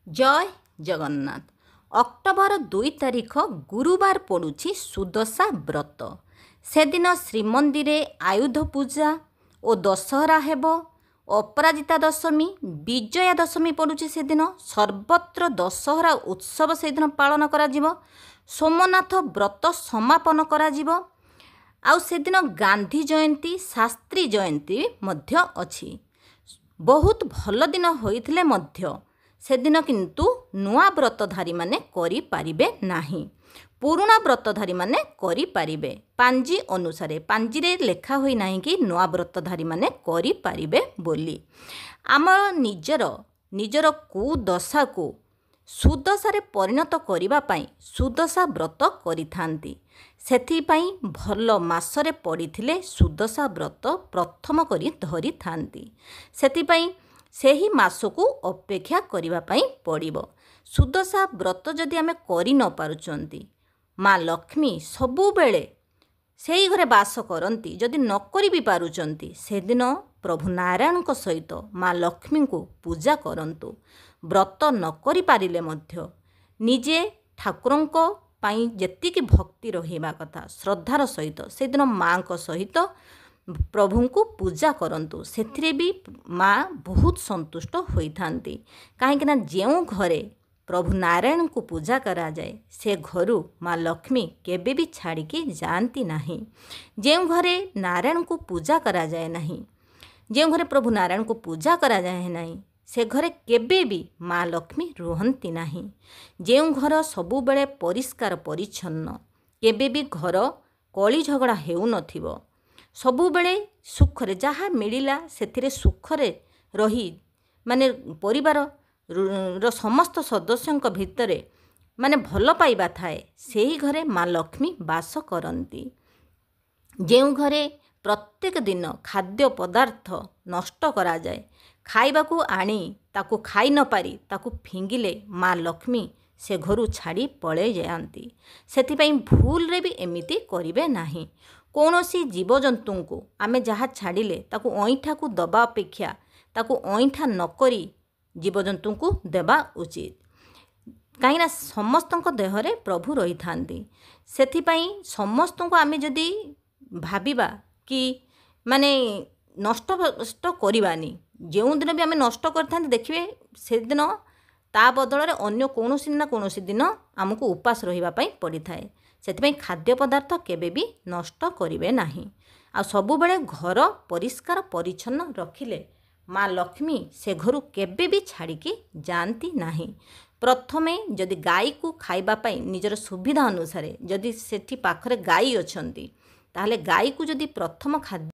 जय जगन्नाथ। अक्टोबर 2 तारिख गुरुवार पड़ुछि सुदशा व्रत। से दिन श्रीमंदिर आयुध पूजा और दशहरा हेब। अपराजिता दशमी विजया दशमी पड़ुछि से दिन। सर्वत्र दशहरा उत्सव से दिन पालन करा जिवो। सोमनाथ व्रत समापन करा जिवो। आउ से दिन गांधी जयंती शास्त्री जयंती मध्य अछि। बहुत भल दिन होइथिले मध्य से दिन किंतु नुआ व्रतधारी माने करि पारिबे नाही। पुराना व्रतधारी माने करि पारिबे। पांजी अनुसार पांजी रे लेखा होई नाही कि नुआ व्रतधारी माने करि पारिबे बोली। आमर निजर कुदशा को सुदशा रे परिणत करिबा पई सुदशा व्रत करिथांती। सेथिपाई भल मासरे पड़िथिले सुदशा व्रत प्रथम करी धरि थांती। सेथिपाई ସେହି ମାସକୁ ଅପେକ୍ଷା କରିବା ପାଇଁ ପଡ଼ିବ। ସୁଦଶା ବ୍ରତ ଯଦି ଆମେ କରି ନ ପାରୁଛନ୍ତି, ମା ଲକ୍ଷ୍ମୀ ସବୁବେଳେ ସେଇ ଘରେ ବାସ କରନ୍ତି। ଯଦି ନ କରି ବି ପାରୁଛନ୍ତି, ସେଦିନ ପ୍ରଭୁ ନାରାୟଣଙ୍କ ସହିତ ମା ଲକ୍ଷ୍ମୀଙ୍କୁ ପୂଜା କରନ୍ତୁ। ବ୍ରତ ନ କରିପାରିଲେ ମଧ୍ୟ ନିଜେ ଠାକୁରଙ୍କ ପାଇଁ ଯେତିକି ଭକ୍ତି ରହିବା କଥା ଶ୍ରଦ୍ଧାର ସହିତ ସେଦିନ ମାଙ୍କ ସହିତ प्रभु को पूजा करंतु। सेथिरे भी माँ बहुत संतुष्ट होइथांती। काहेकि जो घरे प्रभु नारायण को पूजा करा जाए से घरु माँ लक्ष्मी केबे भी छाड़िकी जाती नहीं। जो घरे नारायण को पूजा करा जाए नहीं, जो घरे प्रभु नारायण को पूजा करा जाए नहीं, से घरे केबे भी माँ लक्ष्मी रुहंती नहीं। जो घर सबु बेले परिष्कार परिच्छन्न, केबे भी घर कली झगड़ा हेउ नथिबो, सबुबले सुखरे जहाँ मिलिला सेथिरे सुखरे रही माने परिवार समस्त सदस्यों भितरे माने भल पाइबा थाए, सेही घरे माँ लक्ष्मी बास करती। जो घरे प्रत्येक दिन खाद्य पदार्थ नष्ट करा जाए, खाइबा को आनी ताकू खाई न पारी ताकू फिंगिले माँ लक्ष्मी से घरु छाड़ी पळे जाती। सेथिपाई भूल रे भी एमिति करिवे नाही। कौनसी जीवजंतु को आमे जहाँ छाड़िले ताकू अईठा को दबा अपेक्षा ताकू अईठा नकरी जीवजंतु को देवा उचित। कहीं समस्त देहरे प्रभु रही थांती। सेथिपाई समस्त को आमे जदि भाबिबा कि माने नष्ट करवानी, जो दिन भी आमे नष्ट करते देखिए से दिन ता बदल में अन्य कौनसी ना कौनसी दिन आमको उपास रहिबा पई पड़ी थाए। सेथिपाई खाद्य पदार्थ केबे भी नष्ट करिवे नाही। आ सबुबले घर परिष्कार परिच्छन्न रखिले माँ लक्ष्मी से घरु केबे भी छाड़िकी जाती नाही। प्रथमे जदि गाई को खाइबा पई निजर सुविधा अनुसार जदि सेठी पाखरे गाई अछंती, ताहले गाई को जदि प्रथम खाद्य